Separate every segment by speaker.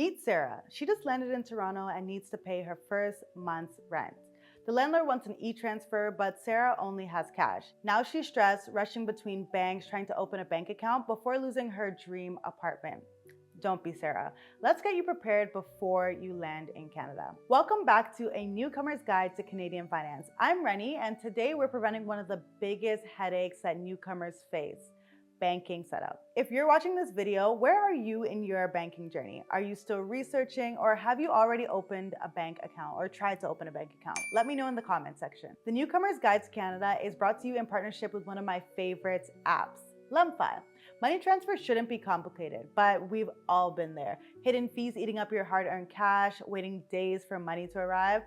Speaker 1: Meet Sarah. She just landed in Toronto and needs to pay her first month's rent. The landlord wants an e-transfer, but Sarah only has cash. Now she's stressed, rushing between banks, trying to open a bank account before losing her dream apartment. Don't be Sarah. Let's get you prepared before you land in Canada. Welcome back to a newcomer's guide to Canadian finance. I'm Reni, and today we're preventing one of the biggest headaches that newcomers face: banking setup. If you're watching this video, where are you in your banking journey? Are you still researching, or have you already opened a bank account or tried to open a bank account? Let me know in the comment section. The Newcomer's Guide to Canada is brought to you in partnership with one of my favorite apps, LemFi. Money transfer shouldn't be complicated, but we've all been there. Hidden fees eating up your hard-earned cash, waiting days for money to arrive.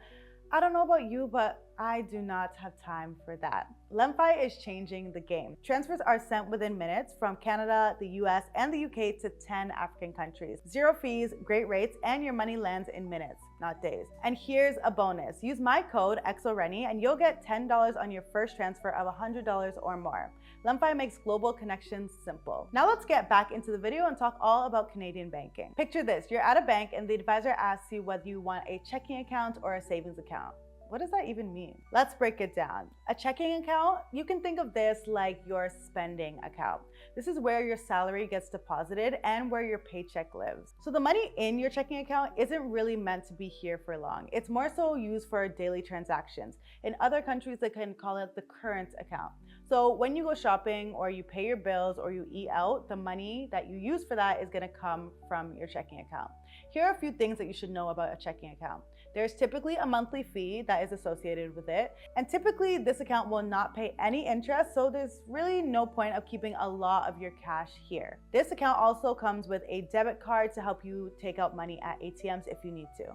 Speaker 1: I don't know about you, but I do not have time for that. LemFi is changing the game. Transfers are sent within minutes from Canada, the US, and the UK to 10 African countries. Zero fees, great rates, and your money lands in minutes, not days. And here's a bonus. Use my code xoReni and you'll get $10 on your first transfer of $100 or more. LemFi makes global connections simple. Now let's get back into the video and talk all about Canadian banking. Picture this, you're at a bank and the advisor asks you whether you want a checking account or a savings account. What does that even mean? Let's break it down. A checking account, you can think of this like your spending account. This is where your salary gets deposited and where your paycheck lives. So the money in your checking account isn't really meant to be here for long. It's more so used for daily transactions. In other countries, they can call it the current account. So when you go shopping or you pay your bills or you eat out, the money that you use for that is gonna come from your checking account. Here are a few things that you should know about a checking account. There's typically a monthly fee that is associated with it. And typically this account will not pay any interest, so there's really no point of keeping a lot of your cash here. This account also comes with a debit card to help you take out money at ATMs if you need to.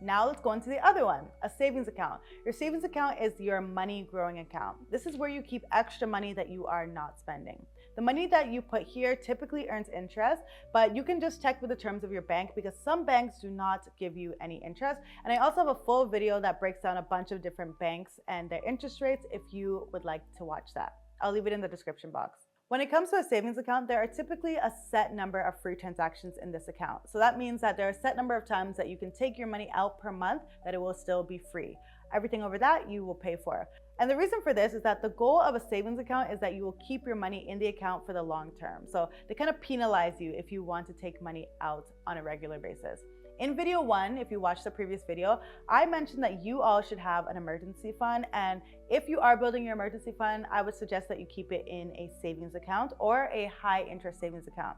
Speaker 1: Now let's go into the other one, a savings account. Your savings account is your money growing account. This is where you keep extra money that you are not spending. The money that you put here typically earns interest, but you can just check with the terms of your bank because some banks do not give you any interest. And I also have a full video that breaks down a bunch of different banks and their interest rates if you would like to watch that. I'll leave it in the description box. When it comes to a savings account, there are typically a set number of free transactions in this account. So that means that there are a set number of times that you can take your money out per month that it will still be free. Everything over that you will pay for. And the reason for this is that the goal of a savings account is that you will keep your money in the account for the long term. So they kind of penalize you if you want to take money out on a regular basis. In video 1, if you watched the previous video, I mentioned that you all should have an emergency fund. And if you are building your emergency fund, I would suggest that you keep it in a savings account or a high interest savings account.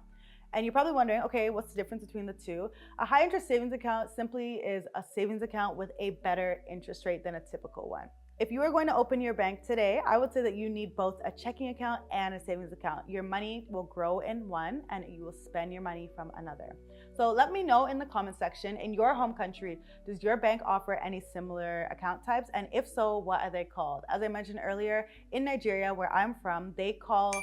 Speaker 1: And you're probably wondering, okay, what's the difference between the two? A high interest savings account simply is a savings account with a better interest rate than a typical one. If you are going to open your bank today, I would say that you need both a checking account and a savings account. Your money will grow in one and you will spend your money from another. So let me know in the comment section, in your home country, does your bank offer any similar account types? And if so, what are they called? As I mentioned earlier, in Nigeria, where I'm from, they call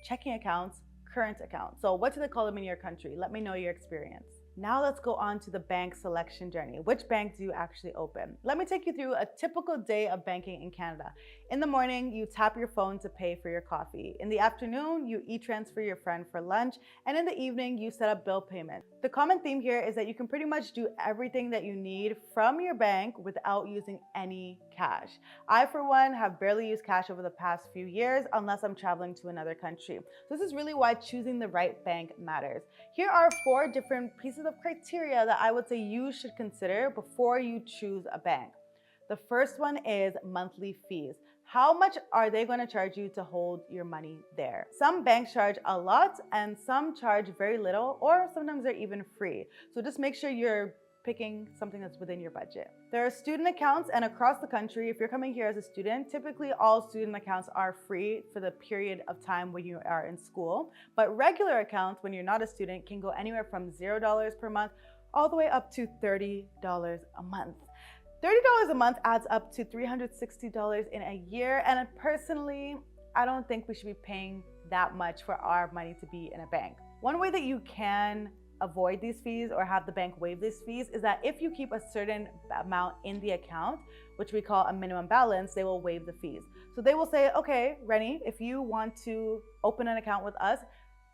Speaker 1: checking accounts current accounts. So what do they call them in your country? Let me know your experience. Now let's go on to the bank selection journey. Which bank do you actually open? Let me take you through a typical day of banking in Canada. In the morning, you tap your phone to pay for your coffee. In the afternoon, you e-transfer your friend for lunch. And in the evening, you set up bill payment. The common theme here is that you can pretty much do everything that you need from your bank without using any cash. I, for one, have barely used cash over the past few years unless I'm traveling to another country. So this is really why choosing the right bank matters. Here are 4 different pieces of criteria that I would say you should consider before you choose a bank. The first one is monthly fees. How much are they going to charge you to hold your money there? Some banks charge a lot and some charge very little, or sometimes they're even free. So just make sure you're picking something that's within your budget. There are student accounts, and across the country, if you're coming here as a student, typically all student accounts are free for the period of time when you are in school. But regular accounts, when you're not a student, can go anywhere from $0 per month all the way up to $30 a month. $30 a month adds up to $360 in a year, and personally, I don't think we should be paying that much for our money to be in a bank. One way that you can avoid these fees or have the bank waive these fees is that if you keep a certain amount in the account, which we call a minimum balance, they will waive the fees. So they will say, okay, Reni, if you want to open an account with us,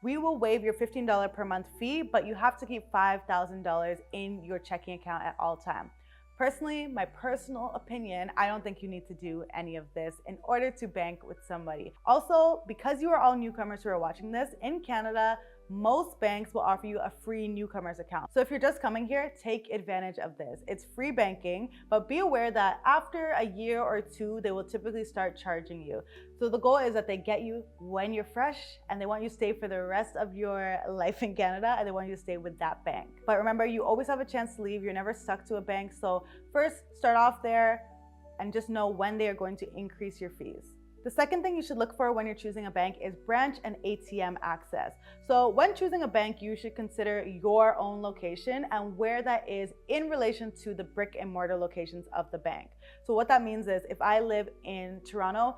Speaker 1: We will waive your $15 per month fee, but you have to keep $5,000 in your checking account at all times. Personally, my personal opinion, I don't think you need to do any of this in order to bank with somebody. Also, because you are all newcomers who are watching this, in Canada, most banks will offer you a free newcomers account. So if you're just coming here, take advantage of this. It's free banking, but be aware that after a year or two, they will typically start charging you. So the goal is that they get you when you're fresh and they want you to stay for the rest of your life in Canada and they want you to stay with that bank. But remember, you always have a chance to leave. You're never stuck to a bank. So first, start off there and just know when they are going to increase your fees. The second thing you should look for when you're choosing a bank is branch and ATM access. So when choosing a bank, you should consider your own location and where that is in relation to the brick and mortar locations of the bank. So what that means is if I live in Toronto,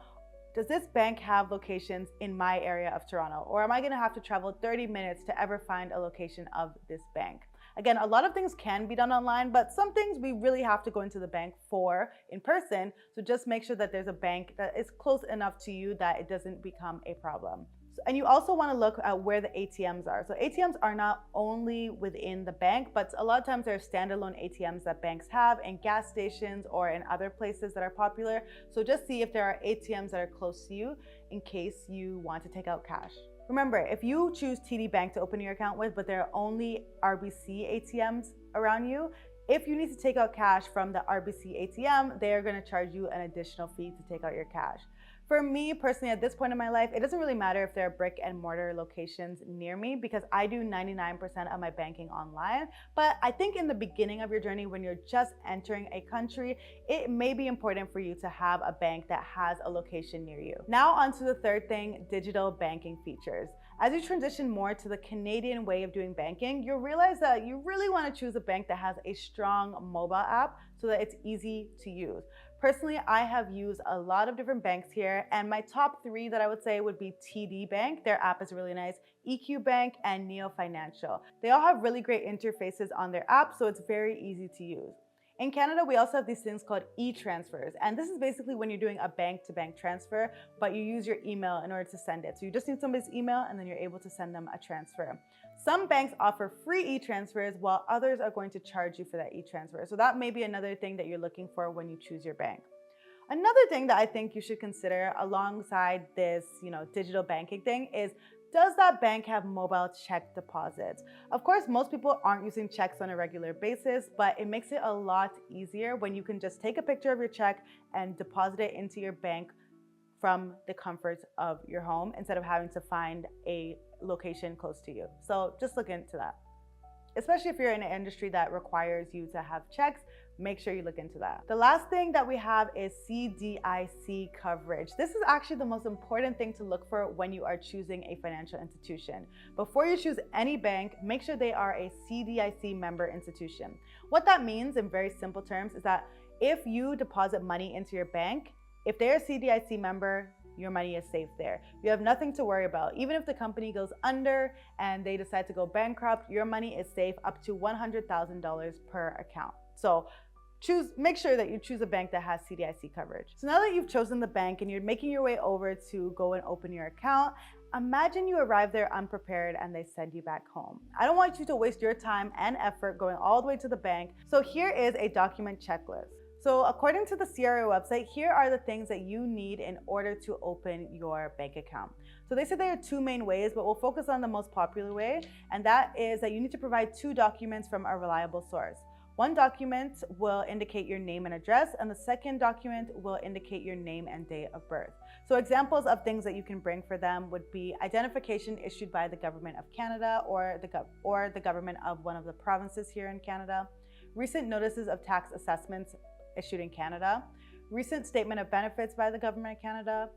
Speaker 1: does this bank have locations in my area of Toronto? Or am I gonna have to travel 30 minutes to ever find a location of this bank? Again, a lot of things can be done online, but some things we really have to go into the bank for in person. So just make sure that there's a bank that is close enough to you that it doesn't become a problem. And you also want to look at where the ATMs are. So ATMs are not only within the bank, but a lot of times there are standalone ATMs that banks have in gas stations or in other places that are popular. So just see if there are ATMs that are close to you in case you want to take out cash. Remember, if you choose TD Bank to open your account with, but there are only RBC ATMs around you, if you need to take out cash from the RBC ATM, they are going to charge you an additional fee to take out your cash. For me personally, at this point in my life, it doesn't really matter if there are brick and mortar locations near me because I do 99% of my banking online. But I think in the beginning of your journey, when you're just entering a country, it may be important for you to have a bank that has a location near you. Now on to the third thing, digital banking features. As you transition more to the Canadian way of doing banking, you'll realize that you really want to choose a bank that has a strong mobile app so that it's easy to use. Personally, I have used a lot of different banks here, and my top three that I would say would be TD Bank. Their app is really nice, EQ Bank, and Neo Financial. They all have really great interfaces on their app, so it's very easy to use. In Canada, we also have these things called e-transfers, and this is basically when you're doing a bank-to-bank transfer, but you use your email in order to send it. So you just need somebody's email, and then you're able to send them a transfer. Some banks offer free e-transfers, while others are going to charge you for that e-transfer. So that may be another thing that you're looking for when you choose your bank. Another thing that I think you should consider alongside this, digital banking thing is, does that bank have mobile check deposits? Of course, most people aren't using checks on a regular basis, but it makes it a lot easier when you can just take a picture of your check and deposit it into your bank from the comfort of your home instead of having to find a location close to you. So just look into that. Especially if you're in an industry that requires you to have checks, make sure you look into that. The last thing that we have is CDIC coverage. This is actually the most important thing to look for when you are choosing a financial institution. Before you choose any bank, make sure they are a CDIC member institution. What that means in very simple terms is that if you deposit money into your bank, if they're a CDIC member, your money is safe there. You have nothing to worry about. Even if the company goes under and they decide to go bankrupt, your money is safe up to $100,000 per account. So make sure that you choose a bank that has CDIC coverage. So now that you've chosen the bank and you're making your way over to go and open your account, imagine you arrive there unprepared and they send you back home. I don't want you to waste your time and effort going all the way to the bank. So here is a document checklist. So according to the CRA website, here are the things that you need in order to open your bank account. So they said there are two main ways, but we'll focus on the most popular way, and that is that you need to provide 2 documents from a reliable source. One document will indicate your name and address, and the second document will indicate your name and date of birth. So examples of things that you can bring for them would be identification issued by the Government of Canada or the government of one of the provinces here in Canada, recent notices of tax assessments issued in Canada, recent statement of benefits by the Government of Canada,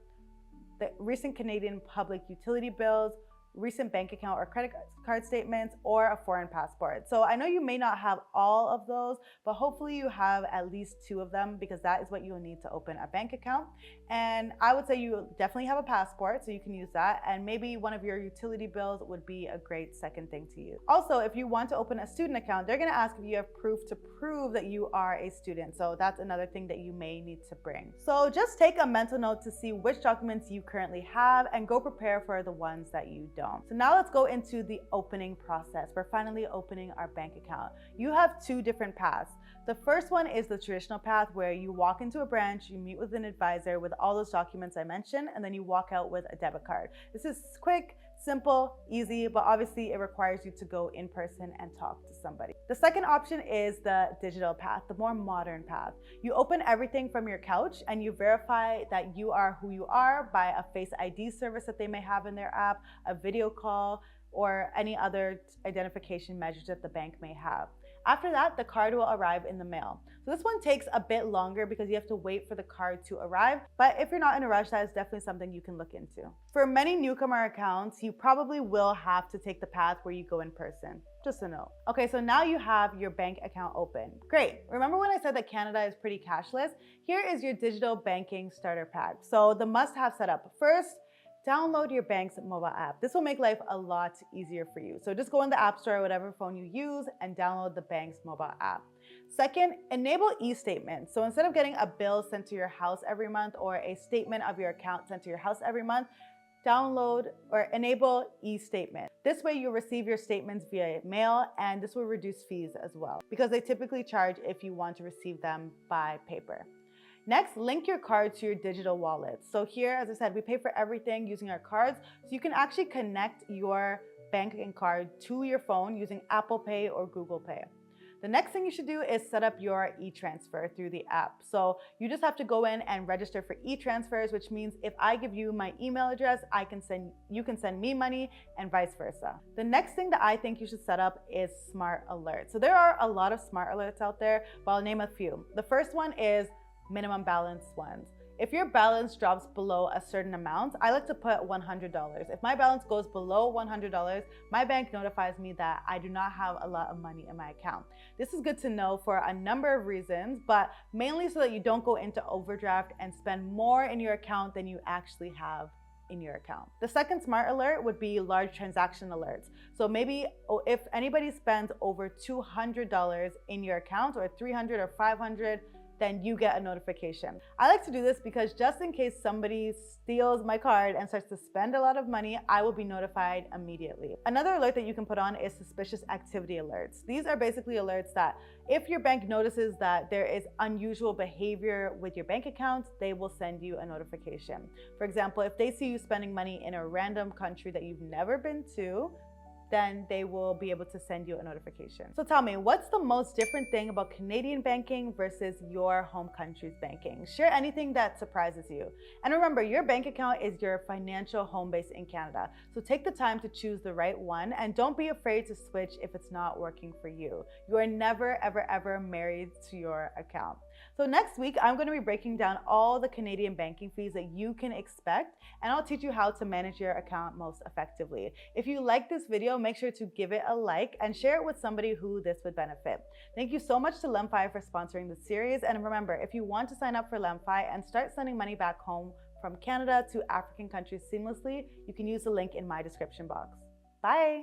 Speaker 1: the recent Canadian public utility bills, recent bank account or credit card statements, or a foreign passport. So I know you may not have all of those, but hopefully you have at least 2 of them because that is what you will need to open a bank account. And I would say you definitely have a passport, so you can use that. And maybe one of your utility bills would be a great second thing to use. Also, if you want to open a student account, they're gonna ask if you have proof to prove that you are a student. So that's another thing that you may need to bring. So just take a mental note to see which documents you currently have and go prepare for the ones that you don't. don't. So now let's go into the opening process. We're finally opening our bank account. You have two different paths. The first one is the traditional path where you walk into a branch, you meet with an advisor with all those documents I mentioned, and then you walk out with a debit card. This is quick, simple, easy, but obviously it requires you to go in person and talk to somebody. The second option is the digital path, the more modern path. You open everything from your couch and you verify that you are who you are by a Face ID service that they may have in their app, a video call, or any other identification measures that the bank may have. After that, the card will arrive in the mail. So this one takes a bit longer because you have to wait for the card to arrive, but if you're not in a rush, that is definitely something you can look into. For many newcomer accounts, you probably will have to take the path where you go in person. Just a note. Okay, so now you have your bank account open. Great. Remember when I said that Canada is pretty cashless? Here is your digital banking starter pack. So the must-have setup. First, download your bank's mobile app. This will make life a lot easier for you. So just go in the App Store, whatever phone you use, and download the bank's mobile app. Second, enable e-statements. So instead of getting a bill sent to your house every month or a statement of your account sent to your house every month, download or enable e-statement. This way you'll receive your statements via mail, and this will reduce fees as well because they typically charge if you want to receive them by paper. Next, link your card to your digital wallet. So here, as I said, we pay for everything using our cards. So you can actually connect your banking card to your phone using Apple Pay or Google Pay. The next thing you should do is set up your e-transfer through the app. So you just have to go in and register for e-transfers, which means if I give you my email address, you can send me money and vice versa. The next thing that I think you should set up is smart alerts. So there are a lot of smart alerts out there, but I'll name a few. The first one is minimum balance ones. If your balance drops below a certain amount, I like to put $100. If my balance goes below $100, my bank notifies me that I do not have a lot of money in my account. This is good to know for a number of reasons, but mainly so that you don't go into overdraft and spend more in your account than you actually have in your account. The second smart alert would be large transaction alerts. So maybe if anybody spends over $200 in your account, or $300 or $500, then you get a notification. I like to do this because just in case somebody steals my card and starts to spend a lot of money, I will be notified immediately. Another alert that you can put on is suspicious activity alerts. These are basically alerts that if your bank notices that there is unusual behavior with your bank account, they will send you a notification. For example, if they see you spending money in a random country that you've never been to, then they will be able to send you a notification. So tell me, what's the most different thing about Canadian banking versus your home country's banking? Share anything that surprises you. And remember, your bank account is your financial home base in Canada. So take the time to choose the right one, and don't be afraid to switch if it's not working for you. You are never, ever, ever married to your account. So next week, I'm going to be breaking down all the Canadian banking fees that you can expect, and I'll teach you how to manage your account most effectively. If you like this video, make sure to give it a like and share it with somebody who this would benefit. Thank you so much to LemFi for sponsoring this series. And remember, if you want to sign up for LemFi and start sending money back home from Canada to African countries seamlessly, you can use the link in my description box. Bye.